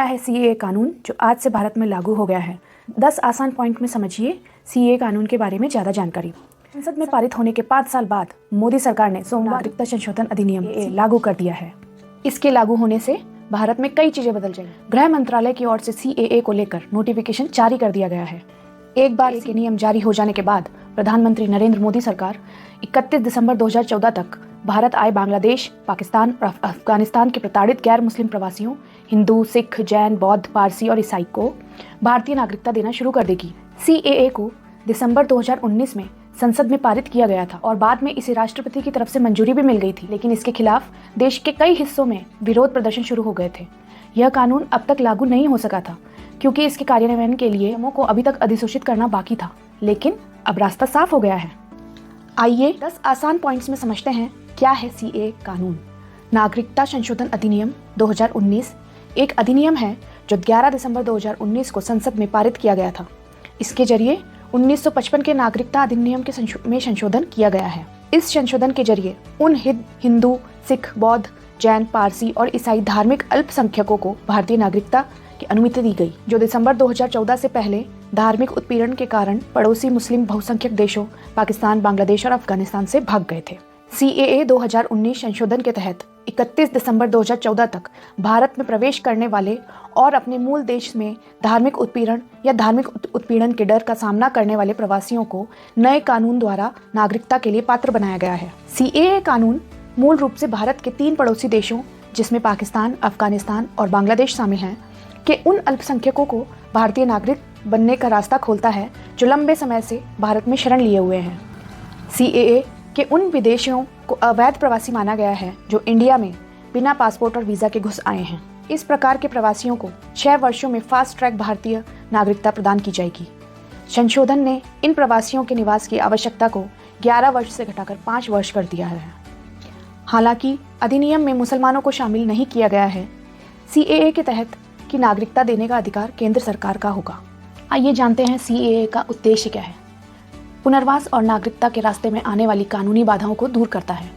है सीएए कानून जो आज से भारत में लागू हो गया है। 10 आसान पॉइंट में समझिए सीएए कानून के बारे में ज़्यादा जानकारी। संसद में पारित होने के 5 साल बाद मोदी सरकार ने नागरिकता संशोधन अधिनियम लागू कर दिया है। इसके लागू होने से भारत में कई चीजें बदल जाएंगी। गृह मंत्रालय की ओर से सीएए को लेकर नोटिफिकेशन जारी कर दिया गया है। एक बार इसके नियम जारी हो जाने के बाद प्रधानमंत्री नरेंद्र मोदी सरकार 31 दिसंबर 2014 तक भारत आए बांग्लादेश, पाकिस्तान और अफगानिस्तान के प्रताड़ित गैर मुस्लिम प्रवासियों, हिंदू, सिख, जैन, बौद्ध, पारसी और ईसाई को भारतीय नागरिकता देना शुरू कर देगी। सीएए को दिसंबर 2019 में संसद में पारित किया गया था और बाद में इसे राष्ट्रपति की तरफ से मंजूरी भी मिल गई थी, लेकिन इसके खिलाफ देश के कई हिस्सों में विरोध प्रदर्शन शुरू हो गए थे। यह कानून अब तक लागू नहीं हो सका था क्योंकि इसके कार्यान्वयन के लिए नियमों को अभी तक अधिसूचित करना बाकी था, लेकिन अब रास्ता साफ हो गया है। आइए 10 आसान पॉइंट्स में समझते हैं क्या है सीएए कानून। नागरिकता संशोधन अधिनियम 2019 एक अधिनियम है जो 11 दिसंबर 2019 को संसद में पारित किया गया था। इसके जरिए 1955 के नागरिकता अधिनियम में संशोधन किया गया है। इस संशोधन के जरिए उन हिंदू, सिख, बौद्ध, जैन, पारसी और ईसाई धार्मिक अल्पसंख्यकों को भारतीय नागरिकता की अनुमति दी गई, जो दिसंबर 2014 से पहले धार्मिक उत्पीड़न के कारण पड़ोसी मुस्लिम बहुसंख्यक देशों पाकिस्तान, बांग्लादेश और अफगानिस्तान से भाग गए थे। सीएए 2019 संशोधन के तहत 31 दिसंबर 2014 तक भारत में प्रवेश करने वाले और अपने मूल देश में धार्मिक उत्पीड़न या धार्मिक उत्पीड़न के डर का सामना करने वाले प्रवासियों को नए कानून द्वारा नागरिकता के लिए पात्र बनाया गया है। सीएए कानून मूल रूप से भारत के 3 पड़ोसी देशों, जिसमें पाकिस्तान, अफगानिस्तान और बांग्लादेश शामिल हैं, के उन अल्पसंख्यकों को भारतीय नागरिक बनने का रास्ता खोलता है जो लंबे समय से भारत में शरण लिए हुए हैं। सीएए के उन विदेशियों को अवैध प्रवासी माना गया है जो इंडिया में बिना पासपोर्ट और वीजा के घुस आए हैं। इस प्रकार के प्रवासियों को 6 वर्षों में फास्ट ट्रैक भारतीय नागरिकता प्रदान की जाएगी। संशोधन ने इन प्रवासियों के निवास की आवश्यकता को 11 वर्ष से घटाकर 5 वर्ष कर दिया है। हालांकि अधिनियम में मुसलमानों को शामिल नहीं किया गया है। सीएए के तहत की नागरिकता देने का अधिकार केंद्र सरकार का होगा। आइए जानते हैं सीएए का उद्देश्य क्या है। पुनर्वास और नागरिकता के रास्ते में आने वाली कानूनी बाधाओं को दूर करता है।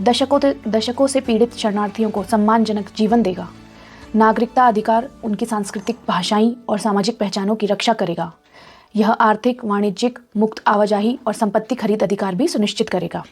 दशकों से पीड़ित शरणार्थियों को सम्मानजनक जीवन देगा। नागरिकता अधिकार उनकी सांस्कृतिक, भाषाई और सामाजिक पहचानों की रक्षा करेगा। यह आर्थिक, वाणिज्यिक, मुक्त आवाजाही और संपत्ति खरीद अधिकार भी सुनिश्चित करेगा।